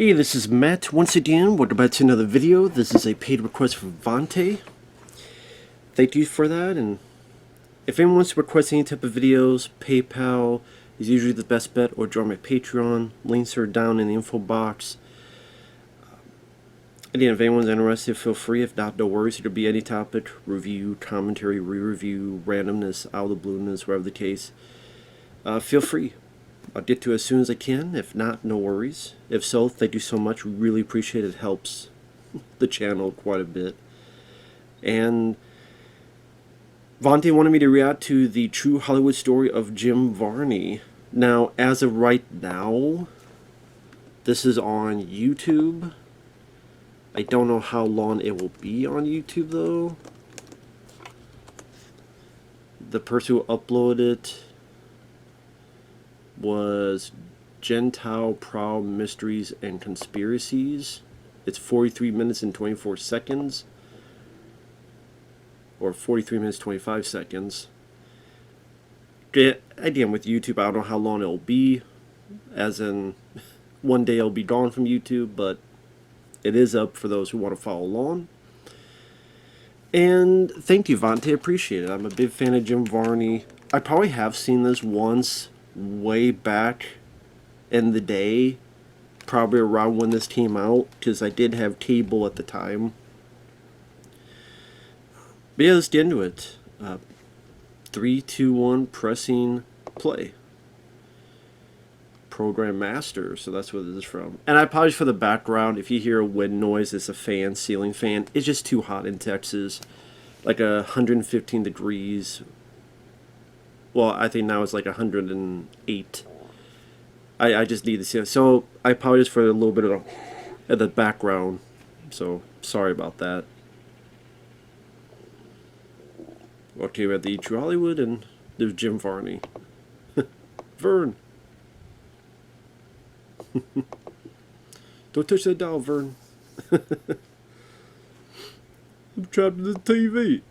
Hey, this is Matt once again. Welcome back to another video. This is a paid request from Vonte. Thank you for that. And if anyone wants to request any type of videos, PayPal is usually the best bet, or join my Patreon. Links are down in the info box. Again, if anyone's interested, feel free. If not, no worries. It could be any topic: review, commentary, re-review, randomness, out of the blueness, whatever the case. Feel free. I'll get to it as soon as I can. If not, no worries. If so, thank you so much. We really appreciate it. It helps the channel quite a bit. And Vonte wanted me to react to the true Hollywood story of Jim Varney. Now, as of right now, this is on YouTube. I don't know how long it will be on YouTube, though. The person who uploaded it was Gentile Proud Mysteries and Conspiracies. It's 43 minutes and 24 seconds. Or 43 minutes 25 seconds. Again, with YouTube, I don't know how long it'll be. As in, one day it'll be gone from YouTube, but it is up for those who want to follow along. And thank you, Vonte. Appreciate it. I'm a big fan of Jim Varney. I probably have seen this once, way back in the day, probably around when this came out, because I did have cable at the time. But yeah, let's get into it. 3, 2, 1, pressing play. Program master, so that's what this is from. And I apologize for the background. If you hear a wind noise, it's a fan, ceiling fan. It's just too hot in Texas. Like 115 degrees. Well, I think now it's like 108. I just need to see it. So I apologize for a little bit of the background. So sorry about that. Okay, we have the True Hollywood, and there's Jim Varney. Vern. Don't touch that dial, Vern. I'm trapped in the TV.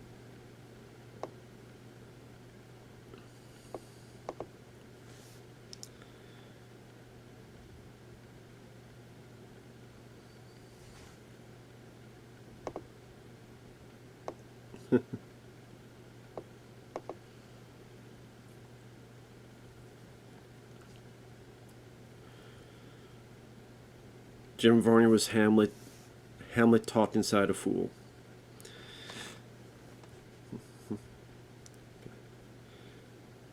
Jim Varney was Hamlet. Hamlet talked inside a fool.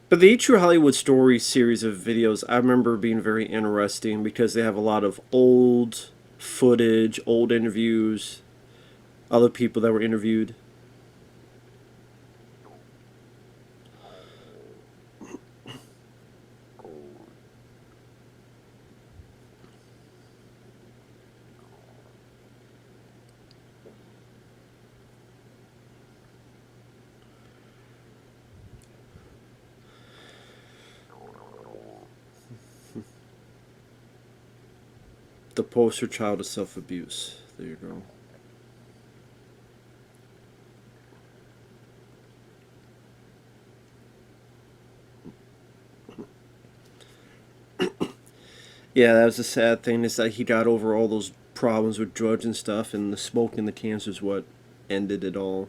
But the True Hollywood Story series of videos, I remember being very interesting because they have a lot of old footage, old interviews, other people that were interviewed. The poster child of self-abuse. There you go. Yeah, that was the sad thing, is that he got over all those problems with drugs and stuff, and the smoke and the cancer is what ended it all.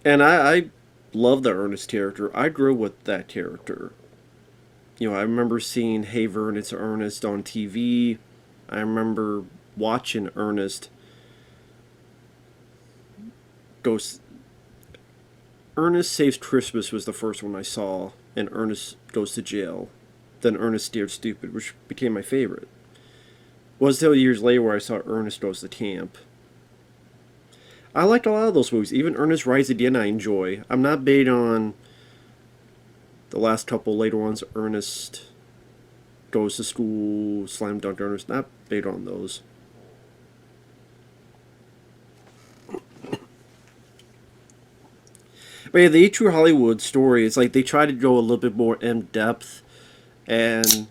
And I love the Ernest character. I grew with that character. You know, I remember seeing Hey Vern, It's Ernest on TV. I remember watching Ernest go. Ernest Saves Christmas was the first one I saw, and Ernest Goes to Jail. Then Ernest Steered Stupid, which became my favorite. It was until years later where I saw Ernest Goes to Camp. I like a lot of those movies. Even Ernest Rise Again I enjoy. I'm not big on the last couple later ones. Ernest Goes to School, Slam Dunk Ernest. Not big on those. But yeah, the True Hollywood Story, it's like they try to go a little bit more in depth, and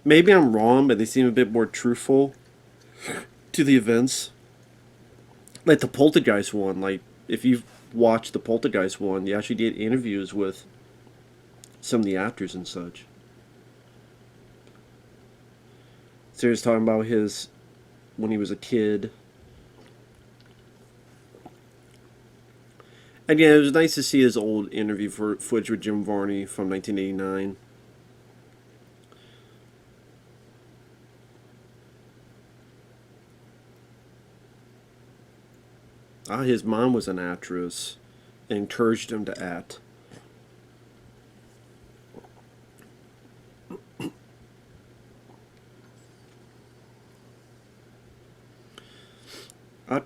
maybe I'm wrong, but they seem a bit more truthful to the events. Like the Poltergeist one, like if you've watched the Poltergeist one, you actually did interviews with some of the actors and such. So he was talking about his when he was a kid. And yeah, it was nice to see his old interview footage with Jim Varney from 1989. His mom was an actress and encouraged him to act.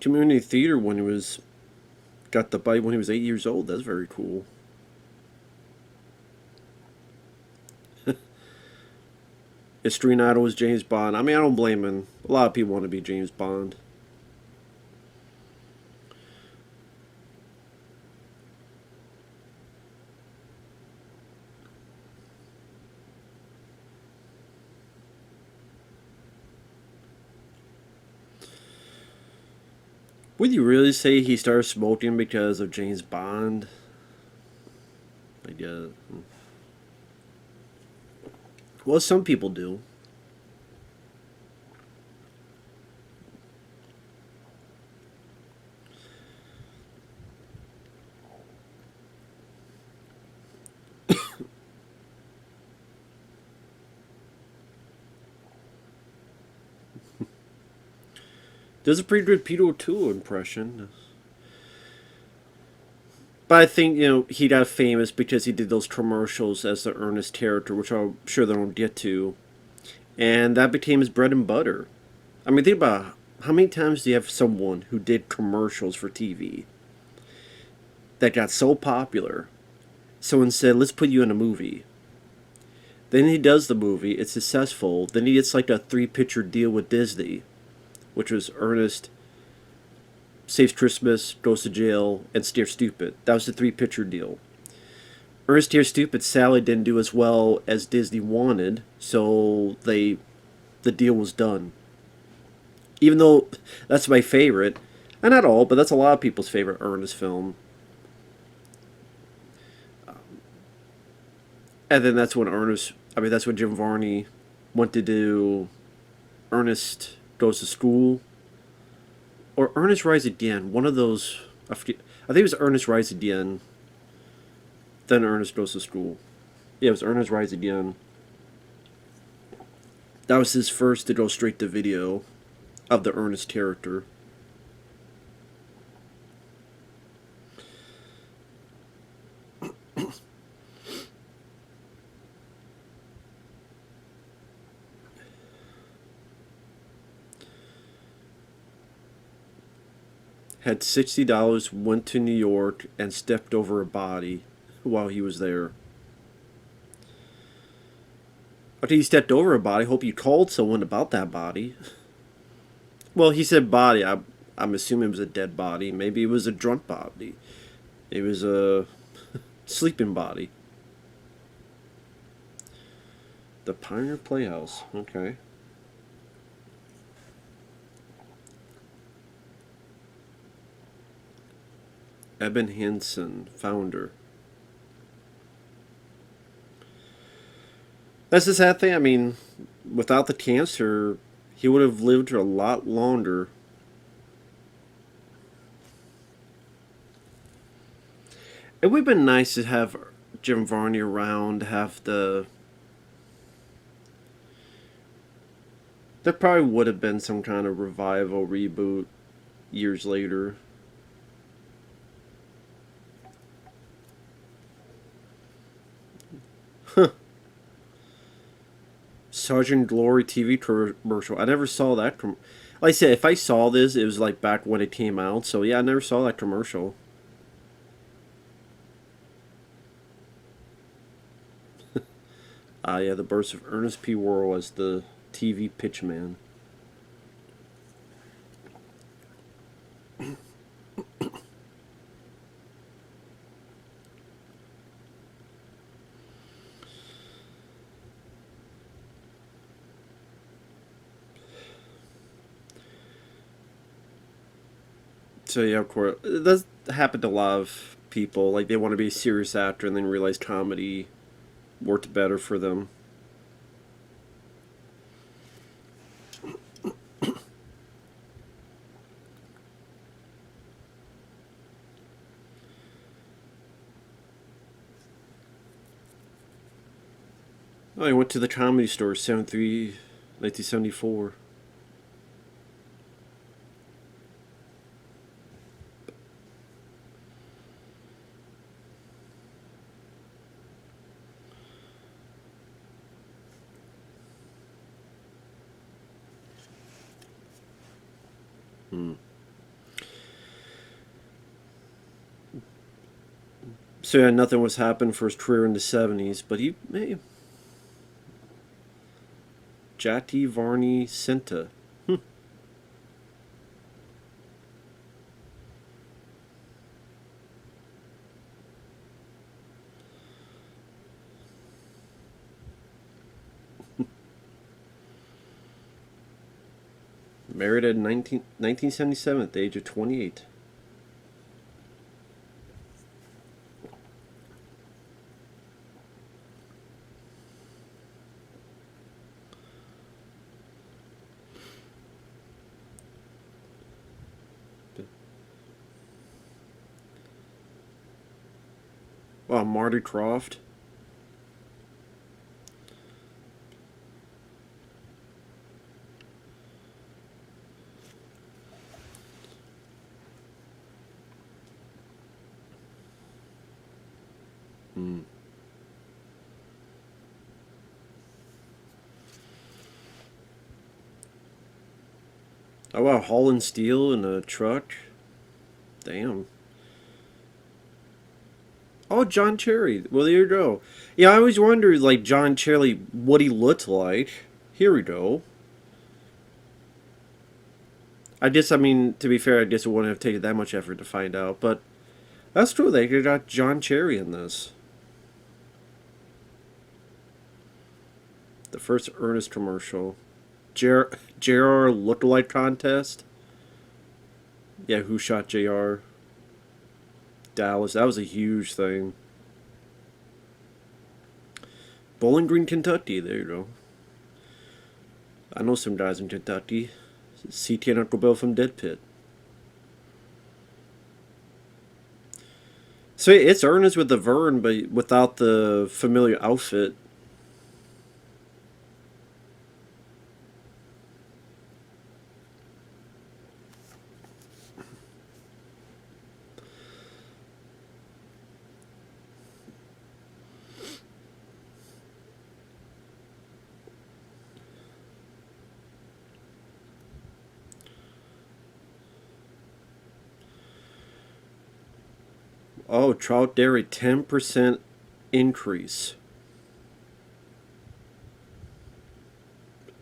Community theater when he was got the bite when he was 8 years old. That's very cool. His street idol was James Bond. I mean, I don't blame him. A lot of people want to be James Bond. Would you really say he started smoking because of James Bond? I guess. Well, some people do. Does a pretty good Peter O'Toole impression. But I think, he got famous because he did those commercials as the Ernest character, which I'm sure they don't get to. And that became his bread and butter. I mean, think about how many times do you have someone who did commercials for TV that got so popular, someone said, let's put you in a movie. Then he does the movie, it's successful, then he gets like a 3-picture deal with Disney, which was Ernest Saves Christmas, Goes to Jail, and Steer Stupid. That was the 3-picture deal. Ernest Steer Stupid sadly didn't do as well as Disney wanted, so the deal was done. Even though that's my favorite, and not all, but that's a lot of people's favorite Ernest film. And then that's when Jim Varney went to do Ernest Goes to School, or Ernest Rise Again. One of those, I think it was Ernest Rise Again. Then Ernest Goes to School. Yeah, it was Ernest Rise Again. That was his first to go straight to video of the Ernest character. Had $60, went to New York, and stepped over a body while he was there. After he stepped over a body, hope you called someone about that body. Well, he said body. I'm assuming it was a dead body. Maybe it was a drunk body. It was a sleeping body. The Pioneer Playhouse. Okay. Eben Hansen, founder. That's the sad thing. I mean, without the cancer, he would have lived a lot longer. It would have been nice to have Jim Varney around, have the... There probably would have been some kind of revival, reboot years later. Sergeant Glory TV commercial. I never saw that. Like I said, if I saw this, it was like back when it came out. So yeah, I never saw that commercial. Yeah, the birth of Ernest P. Worrell as the TV pitchman. So yeah, of course, it does happen to a lot of people. Like they want to be a serious actor and then realize comedy worked better for them. Oh, I went to the Comedy Store, 73, 1974. So yeah, nothing was happening for his career in the 70s, but hey, Jati Varney Senta. Married at 1977 at the age of 28. Wow, Marty Croft. Hmm. Oh wow, hauling steel in a truck. Damn. Oh, John Cherry. Well, there you go. Yeah, I always wondered, like, John Cherry, what he looked like. Here we go. I mean, to be fair, I guess it wouldn't have taken that much effort to find out, but that's true. They got John Cherry in this. The first Ernest commercial. JR lookalike contest. Yeah, who shot JR? Dallas. That was a huge thing. Bowling Green, Kentucky. There you go. I know some guys in Kentucky. CT and Uncle Bill from Dead Pit. So it's Ernest with the Vern, but without the familiar outfit. Oh, Trout Dairy, 10% increase.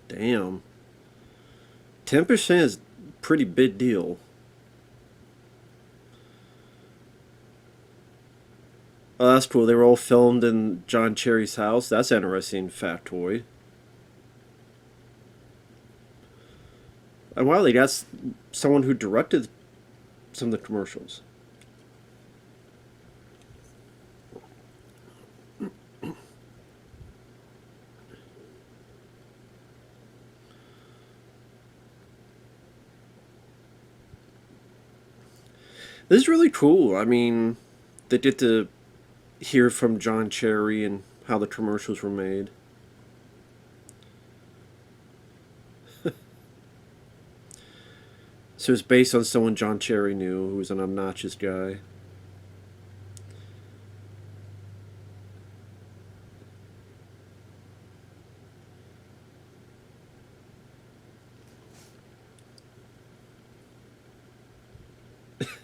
Damn. 10% is a pretty big deal. Oh, that's cool. They were all filmed in John Cherry's house. That's an interesting factoid. And wow, they got someone who directed some of the commercials. This is really cool. I mean, they get to hear from John Cherry and how the commercials were made. So it's based on someone John Cherry knew who was an obnoxious guy.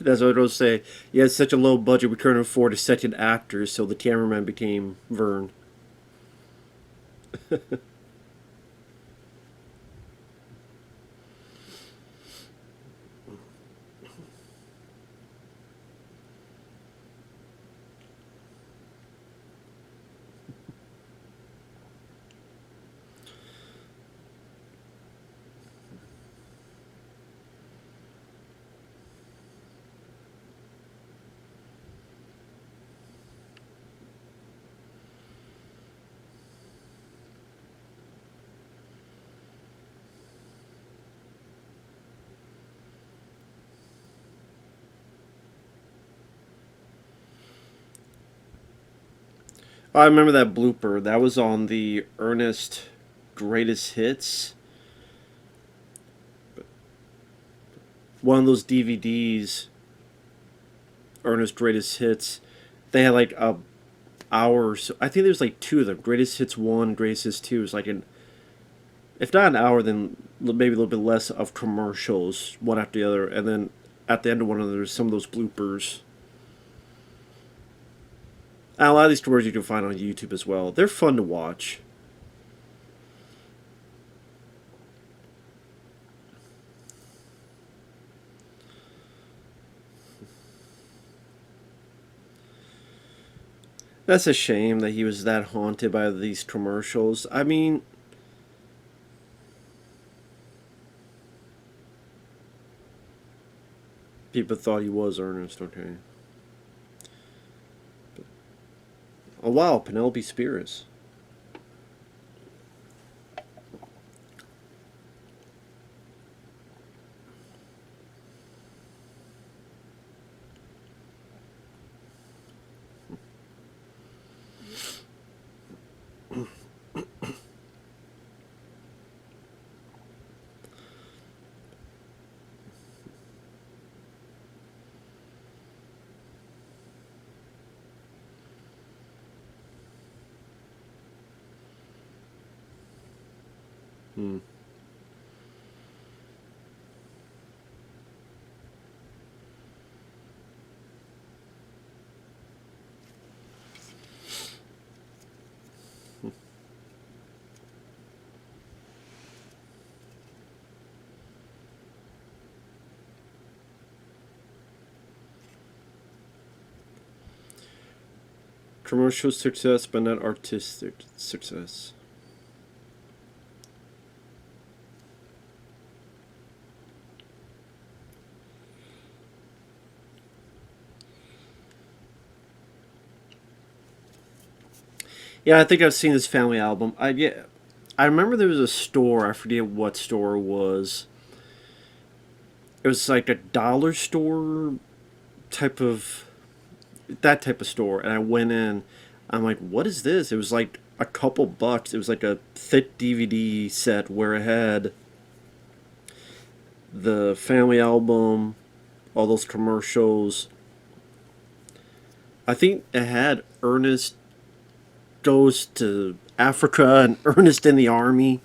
That's what I'll say. He had such a low budget we couldn't afford a second actor, so the cameraman became Vern. I remember that blooper. That was on the Ernest Greatest Hits. One of those DVDs, Ernest Greatest Hits. They had like a hour. So I think there's like two of them. Greatest Hits 1, Greatest Hits 2. It's like if not an hour, then maybe a little bit less of commercials, one after the other, and then at the end of one of them, there's some of those bloopers. And a lot of these commercials you can find on YouTube as well. They're fun to watch. That's a shame that he was that haunted by these commercials. I mean, people thought he was Ernest, okay. Oh wow, Penelope Spears. Hmm. Commercial success, but not artistic success. Yeah, I think I've seen this family album. I remember there was a store. I forget what store it was. It was like a dollar store type of that type of store, and I went in. I'm like, what is this? It was like a couple bucks. It was like a thick DVD set where it had the family album, all those commercials. I think it had Ernest Goes to Africa and Ernest in the Army.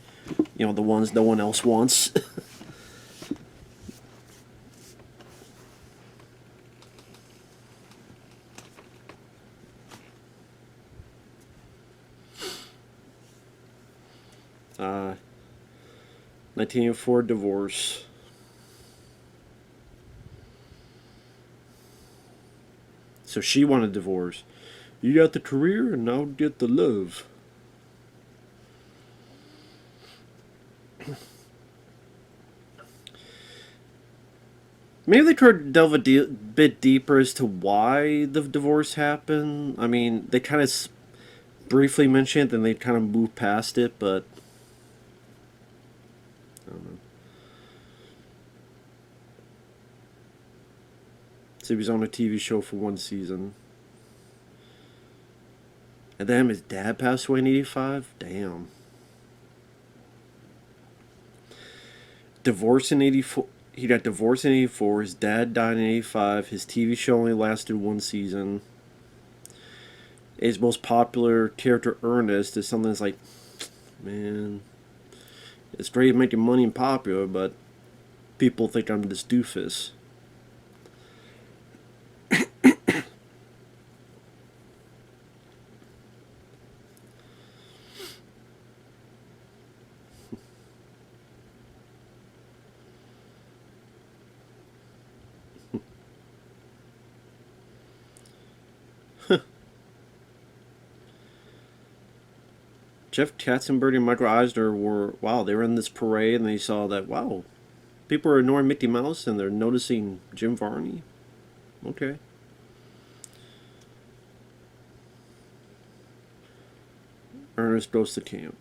You know, the ones no one else wants. 1984 divorce. So she wanted a divorce. You got the career and I'll get the love. Maybe they tried to delve a bit deeper as to why the divorce happened. I mean, they kind of briefly mentioned it, then they kind of moved past it, but I don't know. So he was on a TV show for one season. And then his dad passed away in 85? Damn. Divorce in 84. He got divorced in 84. His dad died in 85. His TV show only lasted one season. His most popular character, Ernest, is something that's like, man, it's great making money and popular, but people think I'm this doofus. Jeff Katzenberg and Michael Eisner were, wow, they were in this parade and they saw that, wow, people are ignoring Mickey Mouse and they're noticing Jim Varney. Okay. Ernest goes to camp.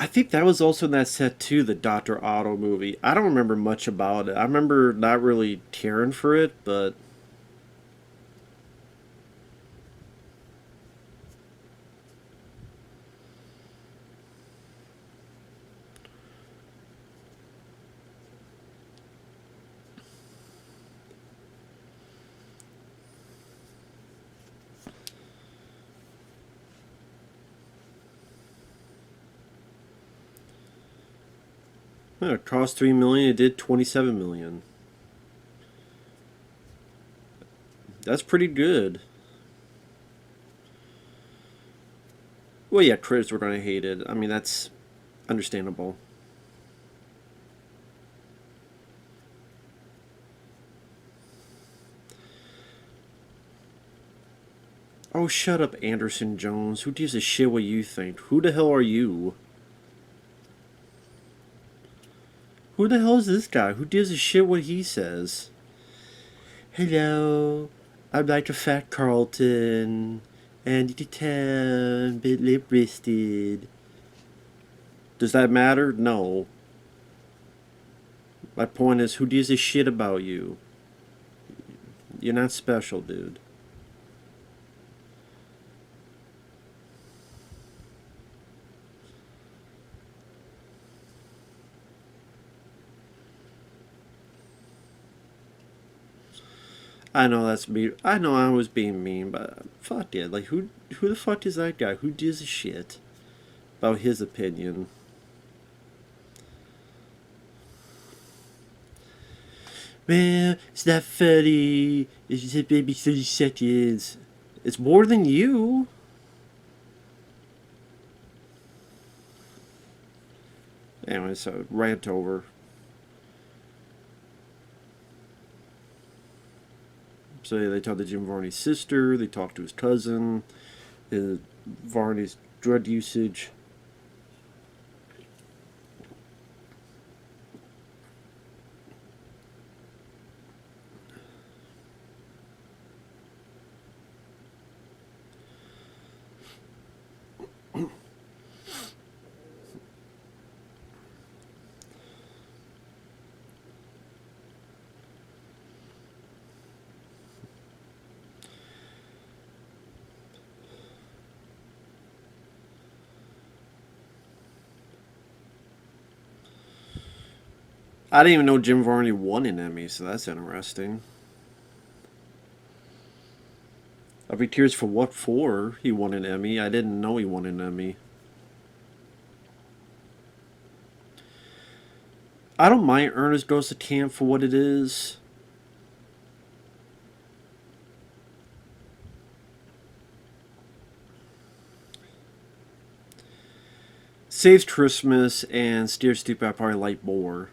I think that was also in that set too, the Dr. Otto movie. I don't remember much about it. I remember not really caring for it, but it cost 3 million. It did 27 million. That's pretty good. Well, yeah, critics were gonna hate it. I mean, that's understandable. Oh, shut up, Anderson Jones. Who gives a shit what you think? Who the hell are you? Who the hell is this guy? Who gives a shit what he says? Hello, I'm like a fat Carlton, and you can tell I'm a bit lip-wristed. Does that matter? No. My point is, who gives a shit about you? You're not special, dude. I know that's me. I know I was being mean, but fuck it. Like, who the fuck is that guy? Who gives a shit about his opinion? Man, it's not funny. It's just maybe 30 seconds. It's more than you. Anyway, so rant over. So they talked to Jim Varney's sister. They talked to his cousin. Varney's drug usage. I didn't even know Jim Varney won an Emmy, so that's interesting. I'd be curious for what for he won an Emmy. I didn't know he won an Emmy. I don't mind Ernest Goes to Camp for what it is. Saves Christmas and Steer Stupid I probably like more.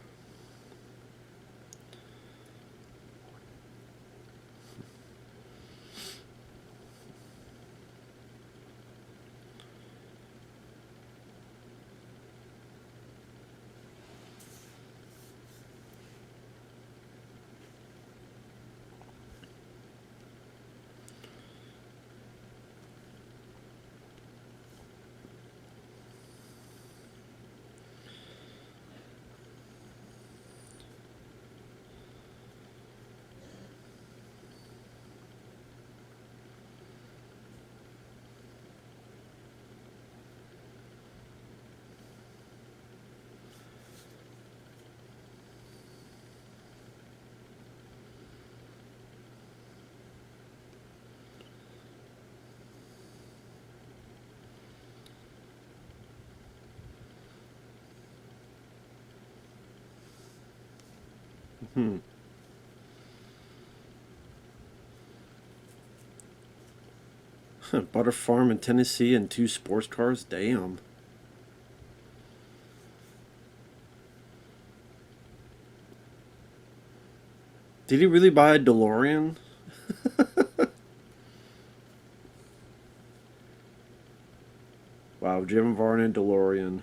Hmm. Butter farm in Tennessee and 2 sports cars? Damn. Did he really buy a DeLorean? Wow, Jim Varney DeLorean.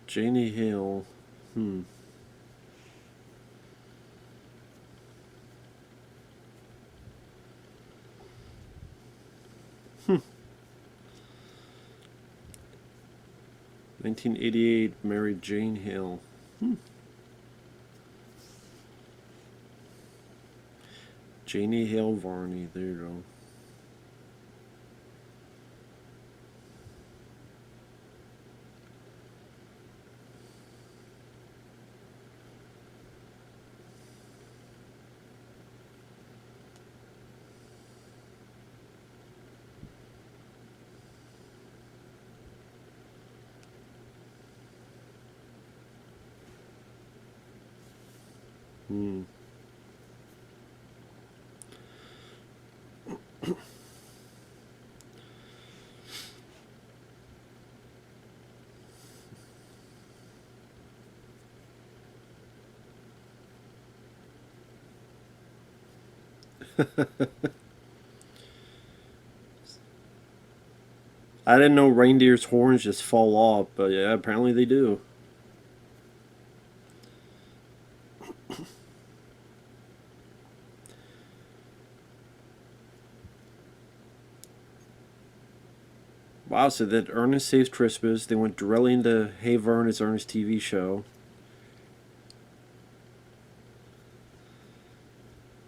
Janie Hill. Hmm. 1988, married Jane Hale. Janie Hale Varney. There you go. Hmm. I didn't know reindeer's horns just fall off, but yeah, apparently they do. Wow, so that Ernest Saves Christmas. They went directly into Hey Vern, it's Ernest TV show.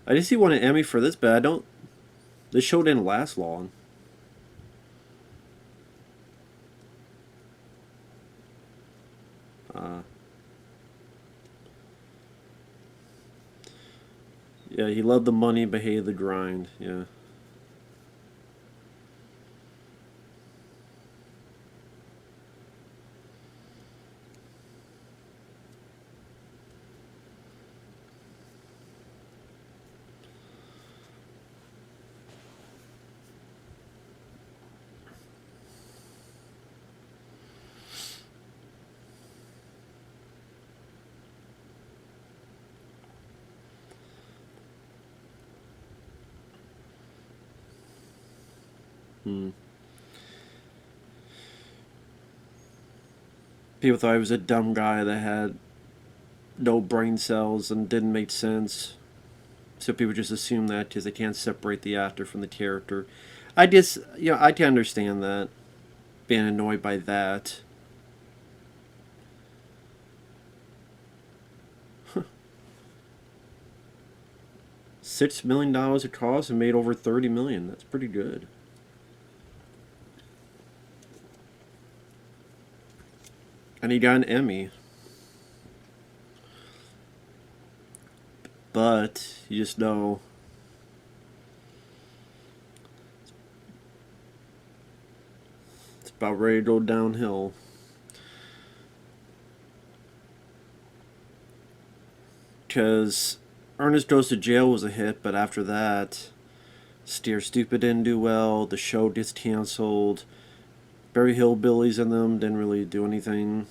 I did see won an Emmy for this, but I don't. This show didn't last long. Uh, yeah, he loved the money, but hated the grind. Yeah. Hmm. People thought he was a dumb guy that had no brain cells and didn't make sense. So people just assume that because they can't separate the actor from the character. I can understand that. Being annoyed by that. $6 million it cost and made over 30 million. That's pretty good. And he got an Emmy. But you just know it's about ready to go downhill. Because Ernest Goes to Jail was a hit, but after that, Steer Stupid didn't do well. The show gets canceled. Barry Hillbillies in them didn't really do anything.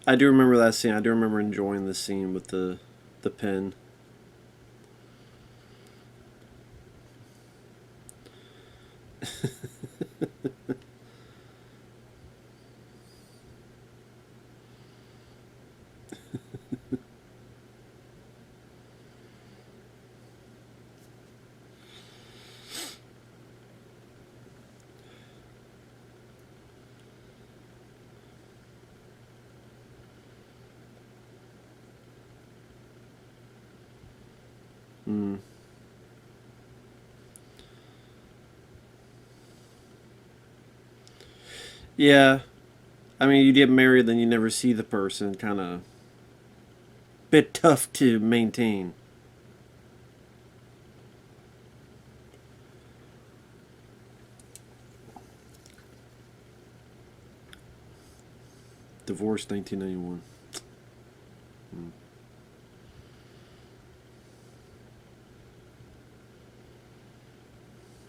I do remember that scene. I do remember enjoying the scene with the pen. Mm. Yeah, I mean, you get married, then you never see the person. Kind of bit tough to maintain. Divorce 1991.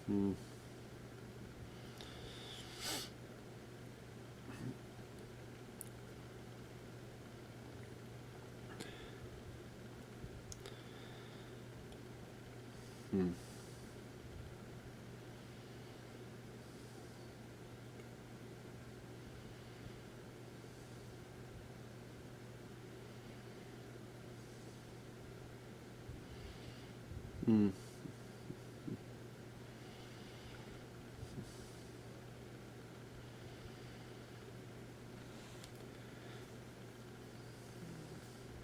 Mm.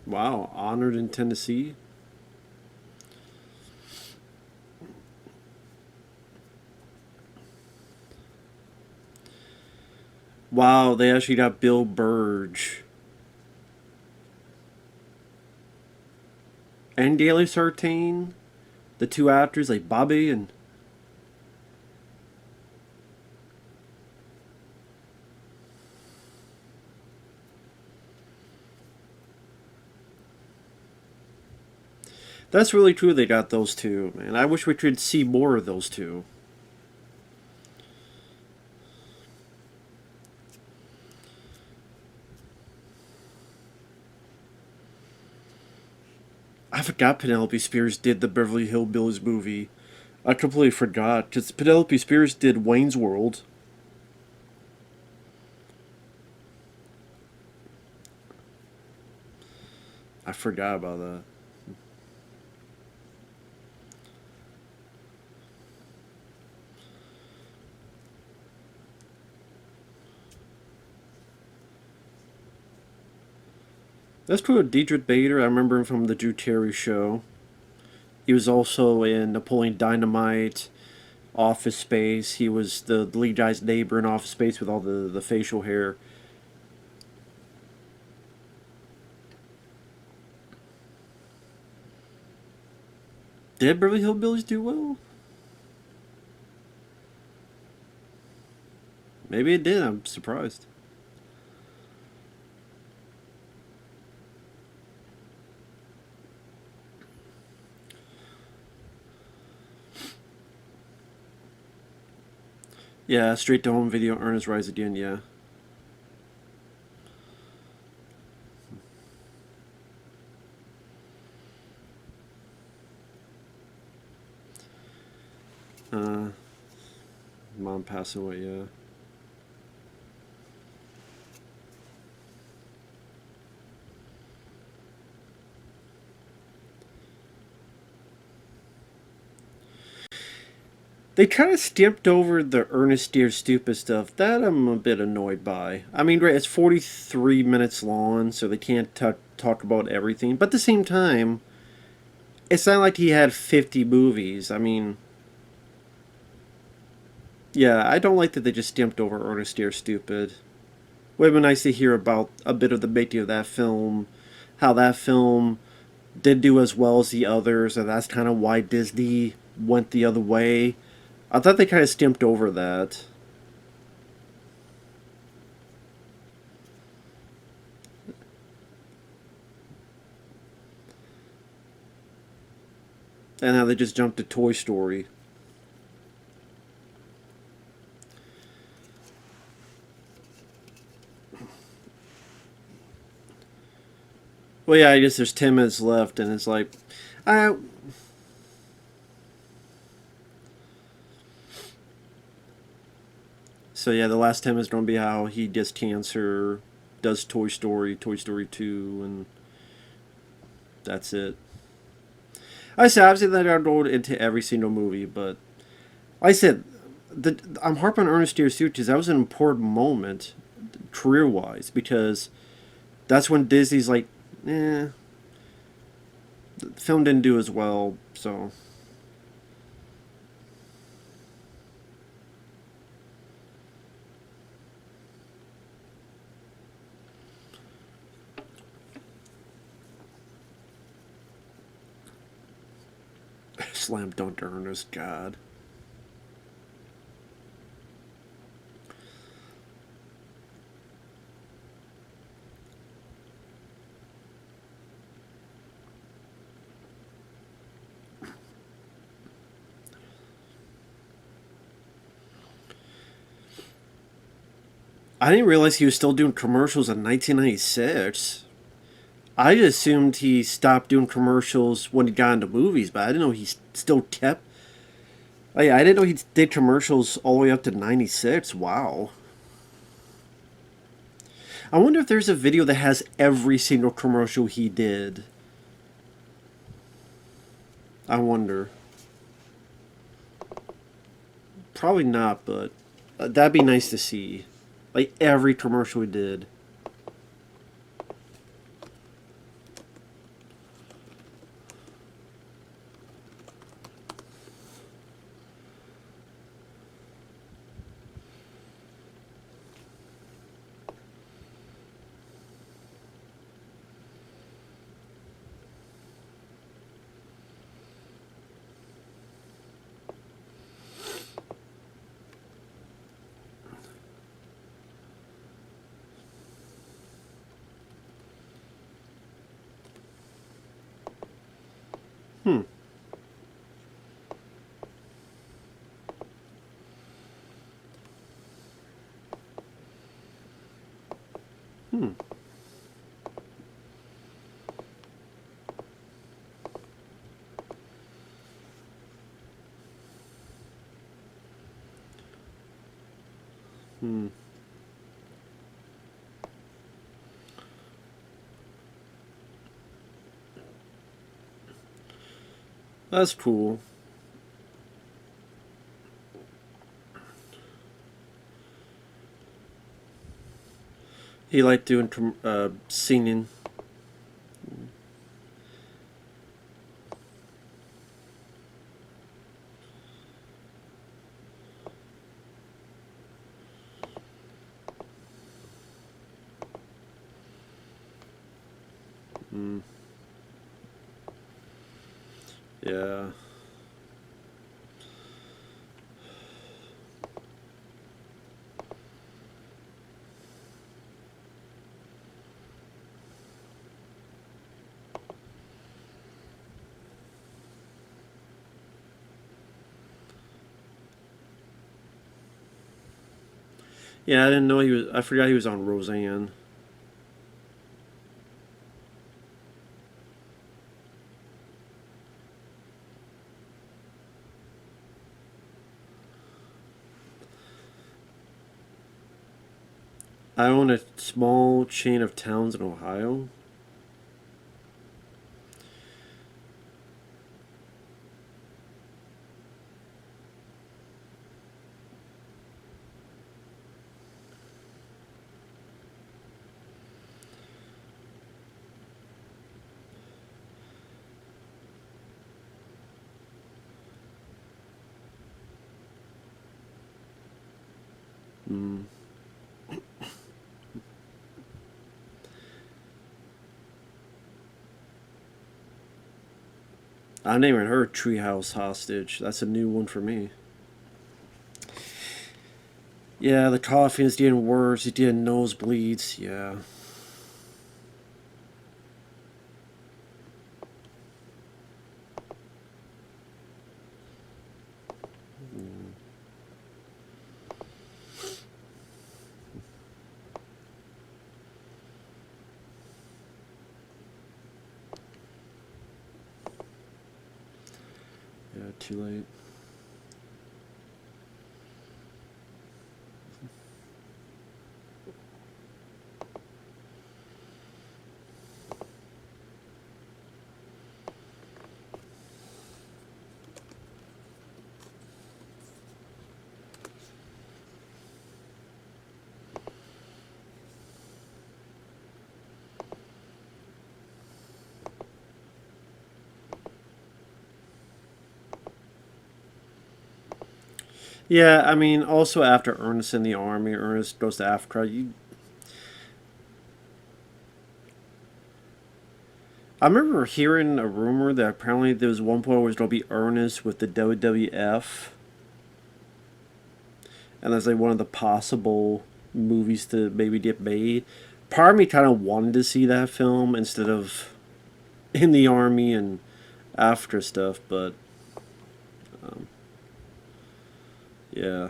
Wow, honored in Tennessee. Wow, they actually got Bill Burge and Daily Sartain, the two actors like Bobby and. That's really true. They got those two, man. I wish we could see more of those two. I forgot Penelope Spears did the Beverly Hillbillies movie. I completely forgot because Penelope Spears did Wayne's World. I forgot about that. That's cool. Diedrich Bader, I remember him from the Drew Carey show. He was also in Napoleon Dynamite, Office Space. He was the lead guy's neighbor in Office Space with all the facial hair. Did Beverly Hillbillies do well? Maybe it did. I'm surprised. Yeah, straight to home video, Ernest Rise Again, yeah. Uh, Mom passed away, yeah. They kind of skipped over the Ernest Dear Stupid stuff. That I'm a bit annoyed by. I mean, right, it's 43 minutes long, so they can't talk about everything. But at the same time, it's not like he had 50 movies. I mean, yeah, I don't like that they just skipped over Ernest Dear Stupid. Would have been nice to hear about a bit of the making of that film, how that film did do as well as the others, and that's kind of why Disney went the other way. I thought they kind of skipped over that. And now they just jumped to Toy Story. Well, yeah, I guess there's 10 minutes left, and it's like, I. So yeah, the last 10 minutes going to be how he gets cancer, does Toy Story 2, and that's it. I said, obviously, that I go into every single movie, but I said, I'm harping on Ernest Dear Stupid because that was an important moment, career wise, because that's when Disney's like, the film didn't do as well, so. Slam dunk Ernest, God. I didn't realize he was still doing commercials in 1996. I assumed he stopped doing commercials when he got into movies, but I didn't know he still kept. Oh yeah, I didn't know he did commercials all the way up to 96. Wow. I wonder if there's a video that has every single commercial he did. I wonder. Probably not, but that'd be nice to see. Like every commercial he did. Hmm. Hmm. Hmm. That's cool. He liked doing singing. Hmm. Yeah. Yeah, I didn't know he was. I forgot he was on Roseanne. I own a small chain of towns in Ohio. Hmm. I've never even heard Treehouse Hostage. That's a new one for me. Yeah, the coughing is getting worse. He's getting nosebleeds. Yeah. Yeah, too late. Yeah, I mean, also after Ernest in the army, Ernest goes to Africa. I remember hearing a rumor that apparently there was one point where it was going to be Ernest with the WWF, and that's like one of the possible movies to maybe get made. Part of me kind of wanted to see that film instead of in the army and after stuff, but yeah.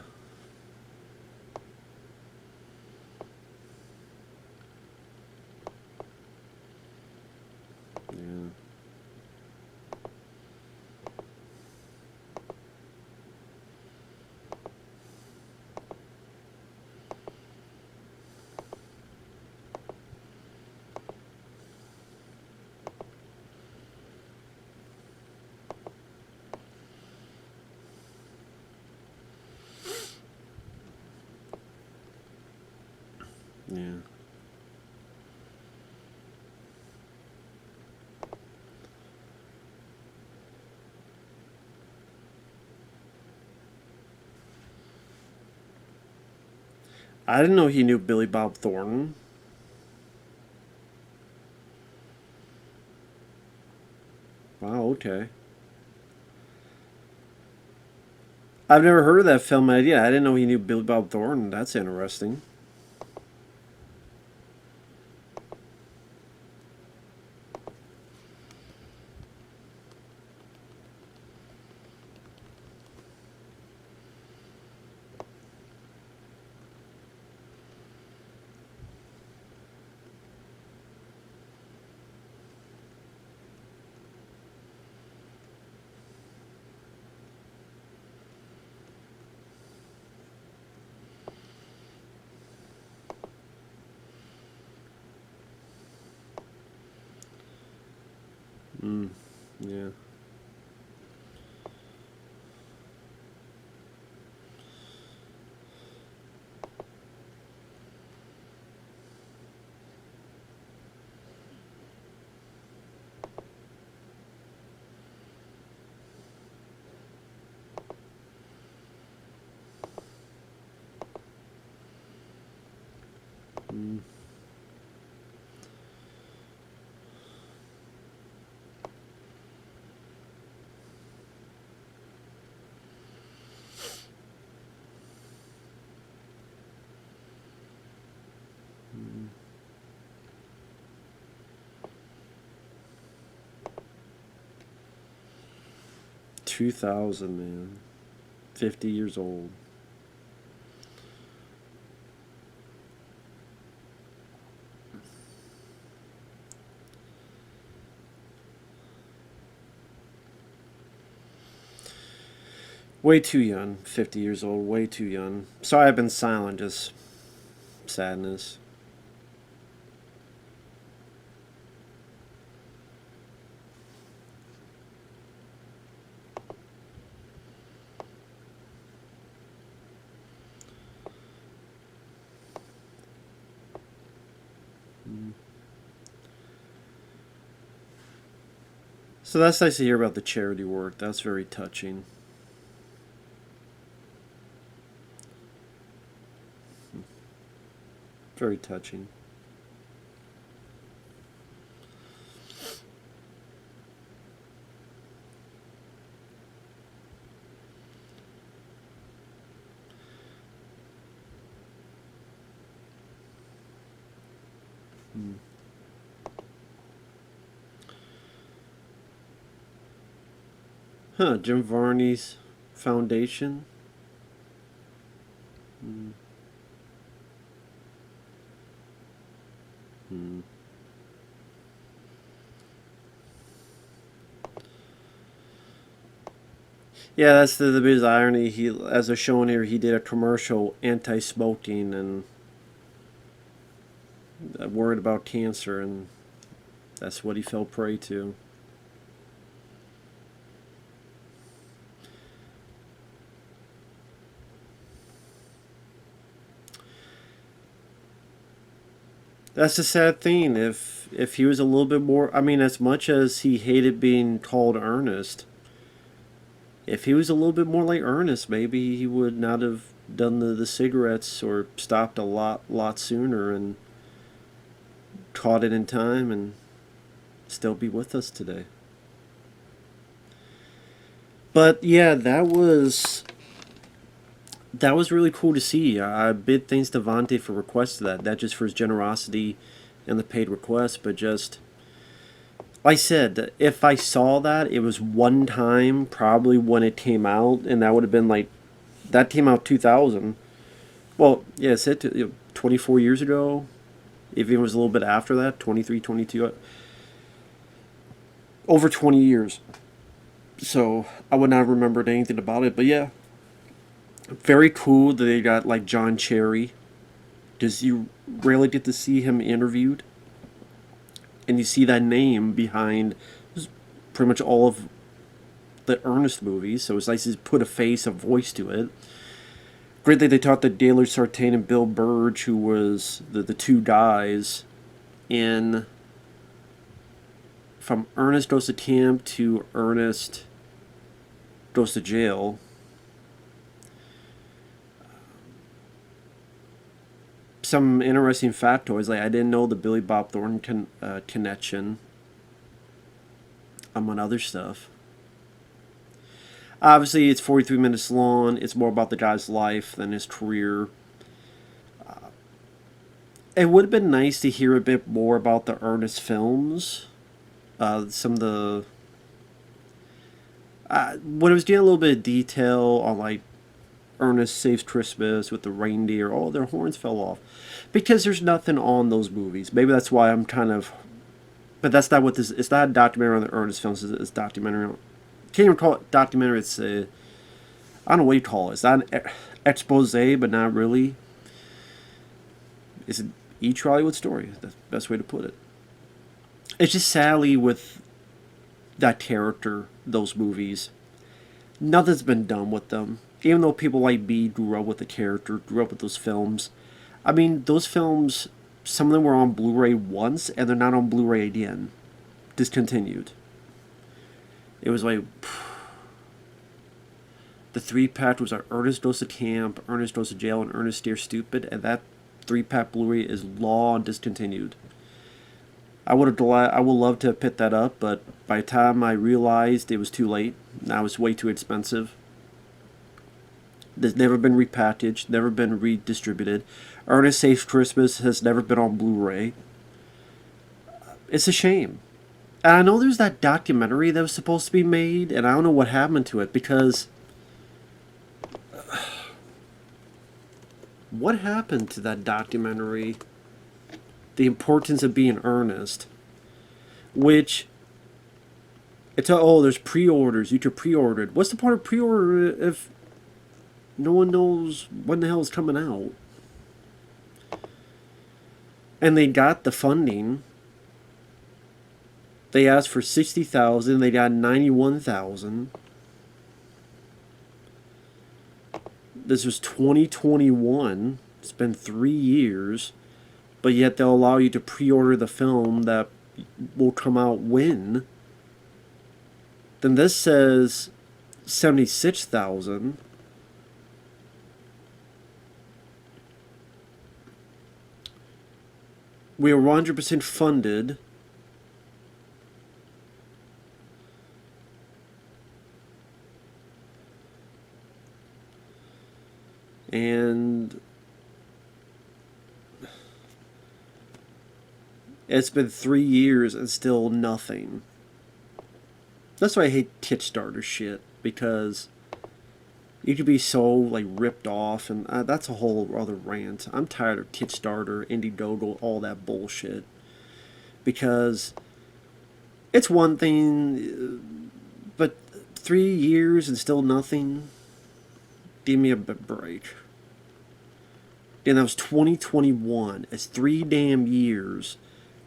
Yeah. I didn't know he knew Billy Bob Thornton. Wow, okay. I've never heard of that film idea. I didn't know he knew Billy Bob Thornton. That's interesting. Mm, yeah. Mm, 2000, man. 50 years old. Way too young. 50 years old. Way too young. Sorry I've been silent. Just sadness. Mm. So that's nice to hear about the charity work. That's very touching. Very touching. Mm. Huh, Jim Varney's foundation? Mm. Mm. Yeah, that's the biggest irony. He, as they're showing here, he did a commercial anti-smoking and worried about cancer, and that's what he fell prey to. That's the sad thing. If he was a little bit more, I mean, as much as he hated being called Ernest, if he was a little bit more like Ernest, maybe he would not have done the cigarettes or stopped a lot sooner and caught it in time and still be with us today. But yeah, that was really cool to see. I bid thanks to Vonte for requesting that. Not just for his generosity and the paid request, but just like I said, if I saw that, it was one time, probably when it came out, and that would have been like that came out 2000. Well, yeah, it said 24 years ago. If it was a little bit after that, 23, 22, over 20 years. So I would not have remembered anything about it. But yeah, very cool that they got like John Cherry. Does you rarely get to see him interviewed, and you see that name behind pretty much all of the Ernest movies. So it's nice to put a face, a voice to it. Great that they taught that Daily Sartain and Bill Burge, who was the two guys in from Ernest Goes to Camp to Ernest Goes to Jail. Some interesting factoids, like I didn't know the Billy Bob Thornton connection, among other stuff. Obviously, it's 43 minutes long. It's more about the guy's life than his career. It would have been nice to hear a bit more about the Ernest films. Some of the... when it was getting a little bit of detail on, like, Ernest Saves Christmas with the reindeer, oh, their horns fell off. Because there's nothing on those movies. Maybe that's why I'm kind of... But that's not what this... It's not a documentary on the Ernest films. It's a documentary on... Can't even call it documentary. It's a... I don't know what you call it. It's not an expose, but not really. It's each Hollywood story. That's the best way to put it. It's just sadly with that character, those movies, nothing's been done with them. Even though people like me grew up with the character, grew up with those films. I mean, those films, some of them were on Blu-ray once, and they're not on Blu-ray again. Discontinued. It was like... The 3-pack was our Ernest Goes to Camp, Ernest Goes to Jail, and Ernest Dear Stupid, and that 3-pack Blu-ray is long discontinued. I would love to have picked that up, but by the time I realized it was too late, now it's way too expensive. There's never been repackaged, never been redistributed. Ernest Saves Christmas has never been on Blu-ray. It's a shame. And I know there's that documentary that was supposed to be made, and I don't know what happened to it, because... What happened to that documentary? The Importance of Being Earnest. Which... It's oh, there's pre-orders. You could pre-order it. What's the point of pre-order if no one knows when the hell it's coming out? And they got the funding. They asked for $60,000. They got $91,000. This was 2021. It's been 3 years. But yet they'll allow you to pre-order the film that will come out when. Then this says $76,000. We are 100% funded. And it's been 3 years and still nothing. That's why I hate Kickstarter shit, because you could be so like ripped off, and that's a whole other rant. I'm tired of Kickstarter, Indiegogo, all that bullshit, because it's one thing, but 3 years and still nothing. Give me a break. And that was 2021. It's 3 damn years.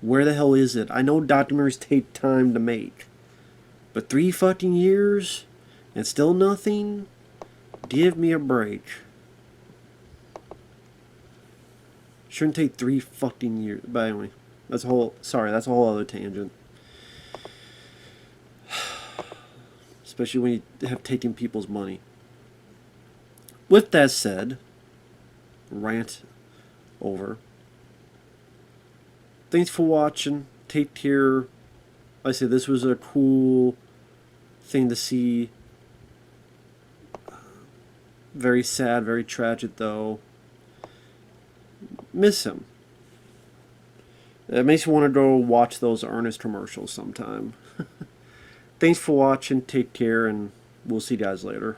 Where the hell is it? I know documentaries take time to make. But 3 fucking years? And still nothing? Give me a break. Shouldn't take 3 fucking years. But anyway. That's a whole... Sorry, that's a whole other tangent. Especially when you have taken people's money. With that said, rant over. Thanks for watching. Take care. Like I said, this was a cool thing to see. Very sad, very tragic though. Miss him. It makes you want to go watch those Ernest commercials sometime. Thanks for watching. Take care, and we'll see you guys later.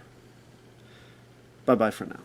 Bye-bye for now.